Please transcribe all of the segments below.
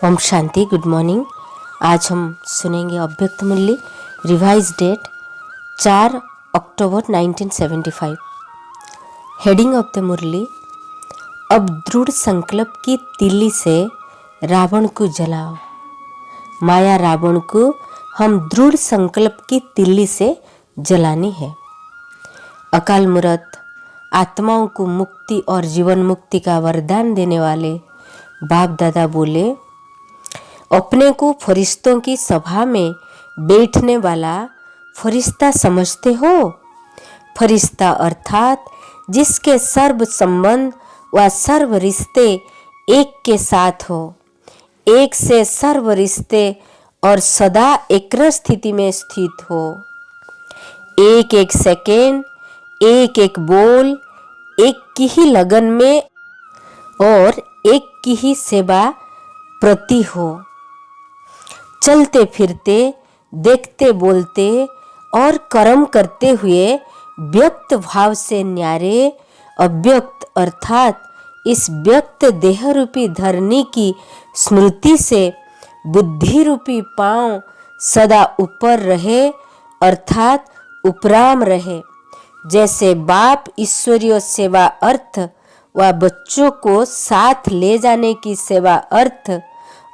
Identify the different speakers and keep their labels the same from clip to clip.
Speaker 1: Om Shanti. Good morning. आज हम सुनेंगे अव्यक्त मुरली रिवाइज डेट 4 अक्टूबर 1975। हेडिंग ऑफ द मुरली, अब दृढ़ संकल्प की तीली से रावण को जलाओ। माया रावण को हम दृढ़ संकल्प की तीली से जलानी है। अकाल मूर्त आत्माओं को मुक्ति और जीवन मुक्ति का वरदान देने वाले बाप दादा बोले, अपने को फरिश्तों की सभा में बैठने वाला फरिश्ता समझते हो? फरिश्ता अर्थात जिसके सर्व संबंध व सर्व रिश्ते एक के साथ हो, एक से सर्व रिश्ते और सदा एक्रस स्थिति में स्थित हो। एक एक सेकेंड, एक एक बोल, एक की ही लगन में और एक की ही सेवा प्रति हो। चलते फिरते, देखते बोलते और कर्म करते हुए व्यक्त भाव से न्यारे अव्यक्त अर्थात इस व्यक्त देह रूपी धरनी की स्मृति से बुद्धि रूपी पांव सदा ऊपर रहे अर्थात उपराम रहे। जैसे बाप ईश्वरीय सेवा अर्थ व बच्चों को साथ ले जाने की सेवा अर्थ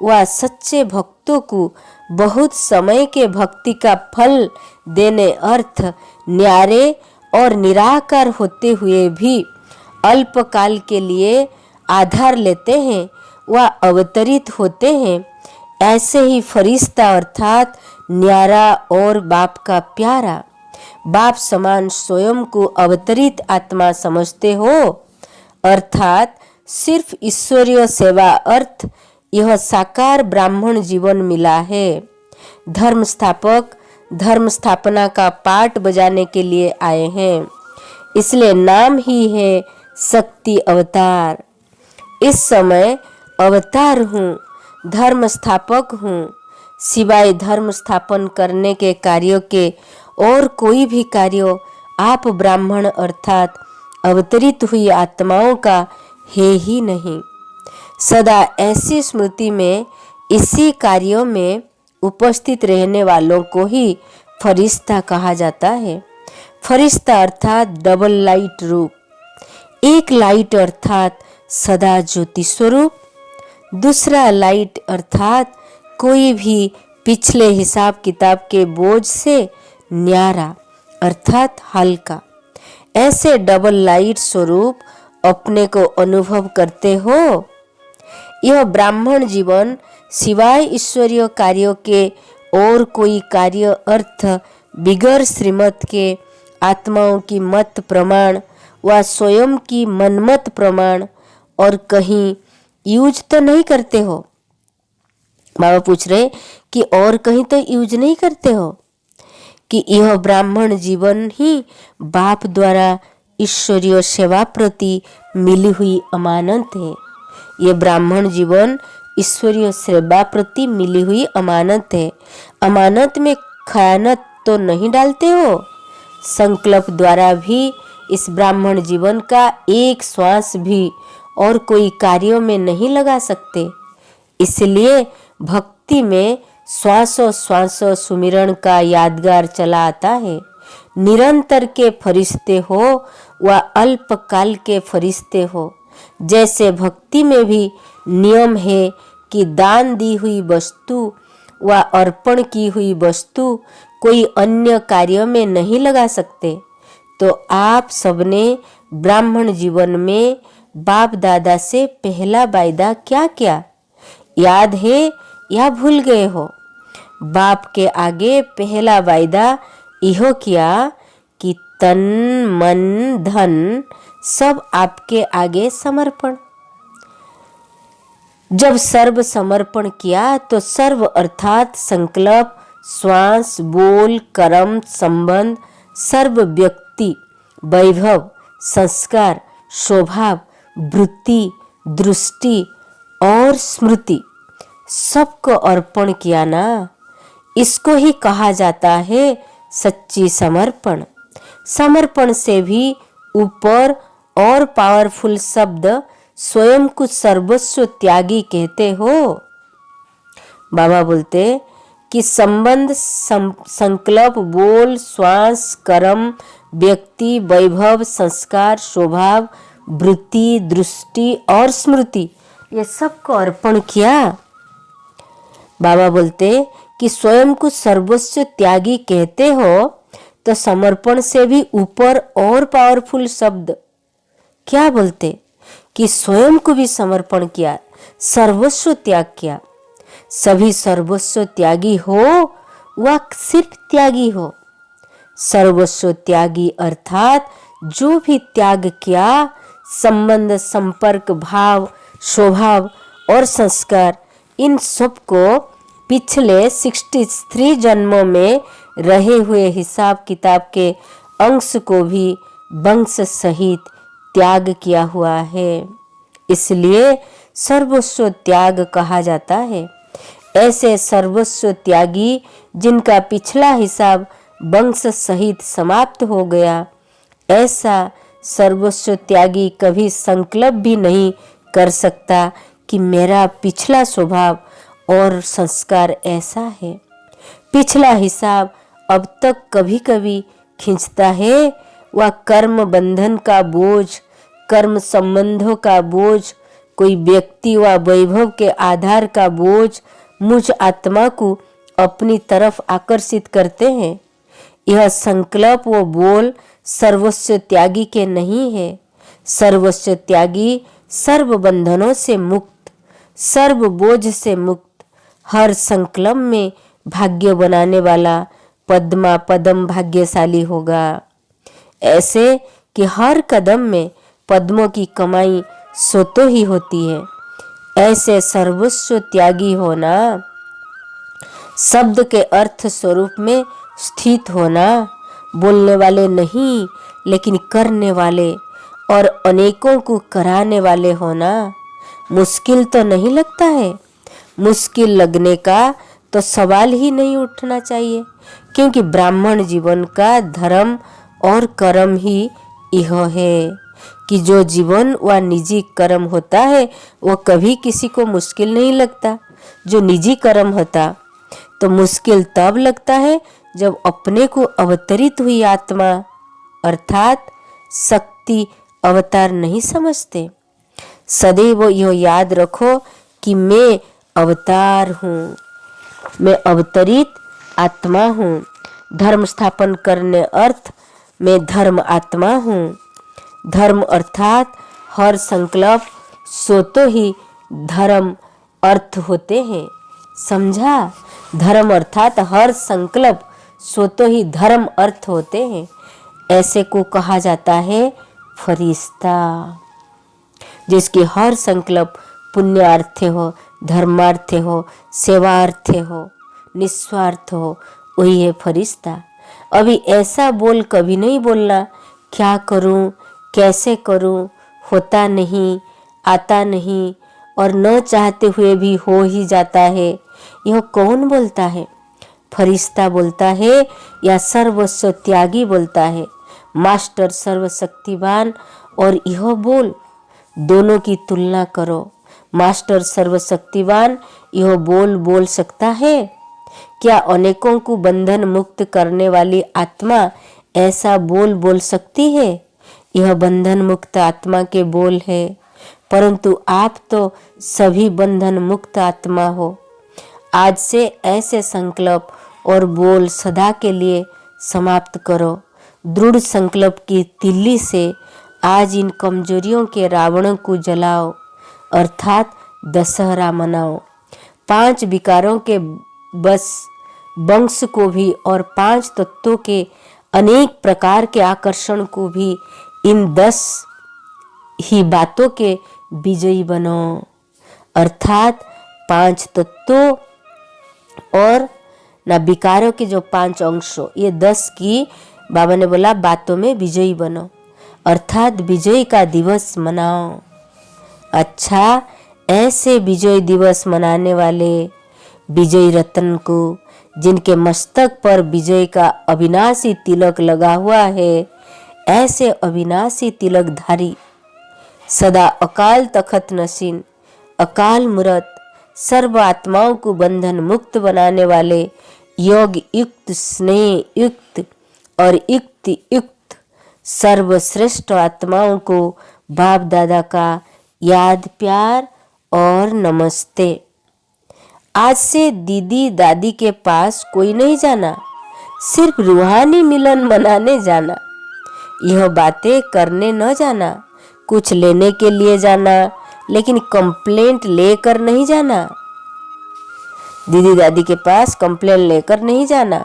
Speaker 1: व सच्चे भक्तों को बहुत समय के भक्ति का फल देने अर्थ न्यारे और निराकार होते हुए भी अल्पकाल के लिए आधार लेते हैं व अवतरित होते हैं। ऐसे ही फरिश्ता अर्थात न्यारा और बाप का प्यारा, बाप समान स्वयं को अवतरित आत्मा समझते हो अर्थात सिर्फ ईश्वरीय सेवा अर्थ यह साकार ब्राह्मण जीवन मिला है। धर्म स्थापक धर्म स्थापना का पाठ बजाने के लिए आए हैं, इसलिए नाम ही है शक्ति अवतार। इस समय अवतार हूँ, धर्म स्थापक हूँ। सिवाय धर्म स्थापन करने के कार्यों के और कोई भी कार्य आप ब्राह्मण अर्थात अवतरित हुई आत्माओं का है ही नहीं। सदा ऐसी स्मृति में इसी कार्यों में उपस्थित रहने वालों को ही फरिश्ता कहा जाता है। फरिश्ता अर्थात डबल लाइट रूप, एक लाइट अर्थात सदा ज्योति स्वरूप, दूसरा लाइट अर्थात कोई भी पिछले हिसाब किताब के बोझ से न्यारा अर्थात हल्का। ऐसे डबल लाइट स्वरूप अपने को अनुभव करते हो। यह ब्राह्मण जीवन सिवाय ईश्वरीय कार्यों के और कोई कार्य अर्थ बिगर श्रीमत के आत्माओं की मत प्रमाण व स्वयं की मनमत प्रमाण और कहीं यूज तो नहीं करते हो। बाबा पूछ रहे कि और कहीं तो यूज नहीं करते हो कि यह ब्राह्मण जीवन ही बाप द्वारा ईश्वरीय सेवा प्रति मिली हुई अमानत है। ये ब्राह्मण जीवन ईश्वरीय सेवा प्रति मिली हुई अमानत है। अमानत में खयानत तो नहीं डालते हो। संकल्प द्वारा भी इस ब्राह्मण जीवन का एक श्वास भी और कोई कार्यों में नहीं लगा सकते। इसलिए भक्ति में श्वासों श्वासों सुमिरन का यादगार चला आता है। निरंतर के फरिश्ते हो व अल्पकाल के फरिश्ते हो। जैसे भक्ति में भी नियम है कि दान दी हुई वस्तु व अर्पण की हुई वस्तु कोई अन्य कार्य में नहीं लगा सकते, तो आप सबने ब्राह्मण जीवन में बाप दादा से पहला वायदा क्या किया, याद है या भूल गए हो? बाप के आगे पहला वायदा यह किया कि तन मन धन सब आपके आगे समर्पण। जब सर्व समर्पण किया तो सर्व अर्थात संकल्प, श्वास, बोल, कर्म, संबंध, सर्व व्यक्ति, वैभव, संस्कार, स्वभाव, वृत्ति, दृष्टि और स्मृति सबको अर्पण किया ना। इसको ही कहा जाता है सच्ची समर्पण। समर्पण से भी ऊपर और पावरफुल शब्द स्वयं को सर्वस्व त्यागी कहते हो। बाबा बोलते कि संबंध, संकल्प, बोल, श्वास, कर्म, व्यक्ति, वैभव, संस्कार, स्वभाव, वृत्ति, दृष्टि और स्मृति, ये सबको अर्पण किया। बाबा बोलते कि स्वयं को सर्वस्व त्यागी कहते हो तो समर्पण से भी ऊपर और पावरफुल शब्द क्या बोलते कि स्वयं को भी समर्पण किया, सर्वस्व त्याग किया। सभी सर्वस्व त्यागी हो वह सिर्फ त्यागी हो। सर्वस्व त्यागी अर्थात जो भी त्याग किया, संबंध, संपर्क, भाव, स्वभाव और संस्कार, इन सब को पिछले 63 जन्मों में रहे हुए हिसाब किताब के अंश को भी वंश सहित त्याग किया हुआ है। इसलिए सर्वस्व त्याग कहा जाता है। ऐसे सर्वस्व त्यागी जिनका पिछला हिसाब वंश सहित समाप्त हो गया, ऐसा सर्वस्व त्यागी कभी संकल्प भी नहीं कर सकता कि मेरा पिछला स्वभाव और संस्कार ऐसा है। पिछला हिसाब अब तक कभी कभी खींचता है, वह कर्म बंधन का बोझ, कर्म संबंधों का बोझ, कोई व्यक्ति व वैभव के आधार का बोझ मुझ आत्मा को अपनी तरफ आकर्षित करते हैं। यह संकल्प व बोल सर्वस्व त्यागी के नहीं है। सर्वस्व त्यागी सर्व बंधनों से मुक्त, सर्व बोझ से मुक्त, हर संकल्प में भाग्य बनाने वाला पद्मा पदम भाग्यशाली होगा। ऐसे कि हर कदम में पद्मों की कमाई सोतो ही होती है। ऐसे सर्वस्व त्यागी होना, शब्द के अर्थ स्वरूप में स्थित होना, बोलने वाले नहीं लेकिन करने वाले और अनेकों को कराने वाले होना मुश्किल तो नहीं लगता है। मुश्किल लगने का तो सवाल ही नहीं उठना चाहिए, क्योंकि ब्राह्मण जीवन का धर्म और कर्म ही यह है कि जो जीवन व निजी कर्म होता है वह कभी किसी को मुश्किल नहीं लगता। जो निजी कर्म होता तो मुश्किल तब लगता है जब अपने को अवतरित हुई आत्मा अर्थात शक्ति अवतार नहीं समझते। सदैव यह याद रखो कि मैं अवतार हूँ, मैं अवतरित आत्मा हूँ। धर्म स्थापन करने अर्थ मैं धर्म आत्मा हूँ। धर्म अर्थात हर संकल्प सो तो ही धर्म अर्थ होते हैं। समझा? धर्म अर्थात हर संकल्प सो तो ही धर्म अर्थ होते हैं। ऐसे को कहा जाता है फरिश्ता, जिसकी हर संकल्प पुण्यार्थ हो, धर्मार्थ हो, सेवार्थ हो, निस्वार्थ हो, वही है फरिश्ता। अभी ऐसा बोल कभी नहीं बोलना क्या करूं, कैसे करूं, होता नहीं, आता नहीं और न चाहते हुए भी हो ही जाता है। यह कौन बोलता है? फरिश्ता बोलता है या सर्वस्व त्यागी बोलता है? मास्टर सर्वशक्तिवान और यह बोल, दोनों की तुलना करो। मास्टर सर्वशक्तिवान यह बोल बोल सकता है क्या? अनेकों को बंधन मुक्त करने वाली आत्मा ऐसा बोल बोल सकती है? यह बंधन मुक्त आत्मा के बोल है, परंतु आप तो सभी बंधन मुक्त आत्मा हो। आज से ऐसे संकल्प और बोल सदा के लिए समाप्त करो। दृढ़ संकल्प की तिल्ली से आज इन कमजोरियों के रावणों को जलाओ, अर्थात दशहरा मनाओ। 5 विकारों के बस वंश को भी और 5 तत्वों के अनेक प्रकार के आकर्षण को भी इन 10 ही बातों के विजयी बनो, अर्थात 5 तत्वों और ना विकारों के जो 5 अंशों, ये 10 की बाबा ने बोला बातों में विजयी बनो, अर्थात विजय का दिवस मनाओ। अच्छा, ऐसे विजय दिवस मनाने वाले विजय रत्न को, जिनके मस्तक पर विजय का अविनाशी तिलक लगा हुआ है, ऐसे अविनाशी तिलकधारी, सदा अकाल तखत नसीन, अकाल मूरत, सर्व आत्माओं को बंधन मुक्त बनाने वाले, योग युक्त, स्नेह युक्त और युक्ति युक्त सर्वश्रेष्ठ आत्माओं को बाप दादा का याद, प्यार और नमस्ते। आज से दीदी दादी के पास कोई नहीं जाना, सिर्फ रूहानी मिलन मनाने जाना। यह बातें करने न जाना, कुछ लेने के लिए जाना, लेकिन कंप्लेंट लेकर नहीं जाना। दीदी दादी के पास कंप्लेंट लेकर नहीं जाना।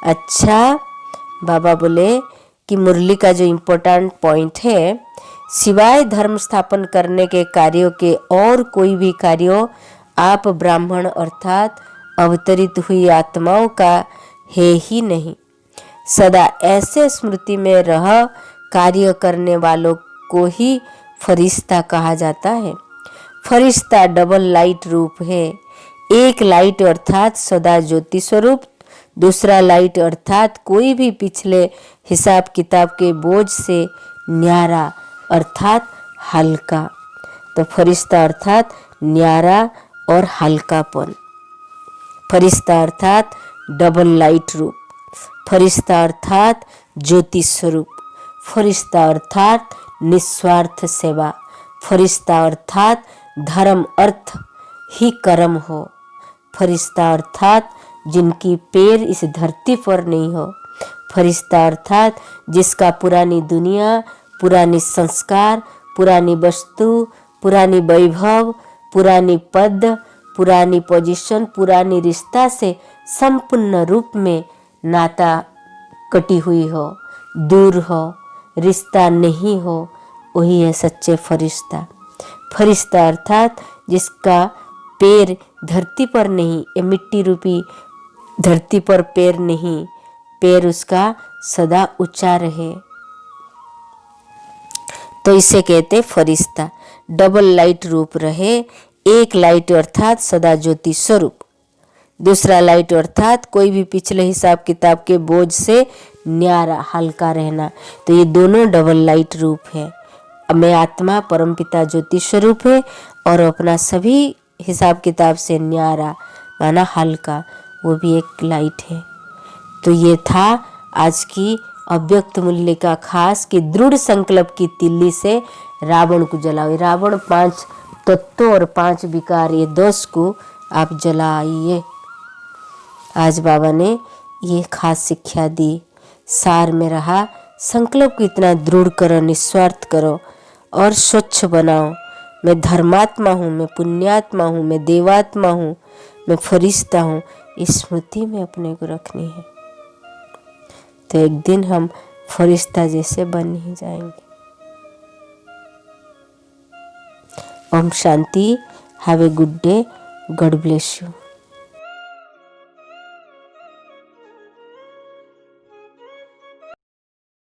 Speaker 1: अच्छा, बाबा बोले कि मुरली का जो इम्पोर्टेंट पॉइंट है, सिवाय धर्म स्थापन करने के कार्यों के और कोई भी कार्यों आप ब्राह्मण अर्थात अवतरित हुई आत्माओं का है ही नहीं। सदा ऐसे स्मृति में रह कार्य करने वालों को ही फरिश्ता कहा जाता है। फरिश्ता डबल लाइट रूप है। एक लाइट अर्थात सदा ज्योति स्वरूप, दूसरा लाइट अर्थात कोई भी पिछले हिसाब किताब के बोझ से न्यारा अर्थात हल्का। तो फरिश्ता अर्थात न्यारा और हल्कापन। फरिश्ता अर्थात डबल लाइट रूप, फरिश्ता अर्थात ज्योति स्वरूप, फरिश्ता अर्थात निस्वार्थ सेवा, फरिश्ता अर्थात धर्म अर्थ ही कर्म हो, फरिश्ता अर्थात जिनकी पैर इस धरती पर नहीं हो, फरिश्ता अर्थात जिसका पुरानी दुनिया, पुरानी संस्कार, पुरानी वस्तु, पुरानी वैभव, पुरानी पद, पुरानी पोजीशन, पुरानी रिश्ता से संपूर्ण रूप में नाता कटी हुई हो, दूर हो, रिश्ता नहीं हो, वही है सच्चे फरिश्ता। फरिश्ता अर्थात जिसका पैर धरती पर नहीं, ये मिट्टी रूपी धरती पर पैर नहीं, पैर उसका सदा ऊंचा रहे, तो इसे कहते फरिश्ता। डबल लाइट रूप रहे। एक लाइट अर्थात सदा ज्योति स्वरूप, दूसरा लाइट अर्थात कोई भी पिछले हिसाब किताब के बोझ से न्यारा हल्का रहना। तो ये दोनों डबल लाइट रूप है। मैं आत्मा परमपिता ज्योति स्वरूप है और अपना सभी हिसाब किताब से न्यारा माना हल्का, वो भी एक लाइट है। तो ये था आज की अव्यक्त मूल्य का खास कि दृढ़ संकल्प की तिल्ली से रावण को जलाओ। रावण 5 तत्वों और 5 विकार, ये 10 को आप जलाइए। आज बाबा ने ये खास शिक्षा दी। सार में रहा, संकल्प को इतना दृढ़ करो, निस्वार्थ करो और स्वच्छ बनाओ। मैं धर्मात्मा हूँ, मैं पुण्यात्मा हूँ, मैं देवात्मा हूँ, मैं फरिश्ता हूँ, इस स्मृति में अपने को रखनी है। तो एक दिन हम फरिश्ता जैसे बन ही जाएंगे। ओम शांति। Have a good day. God bless you.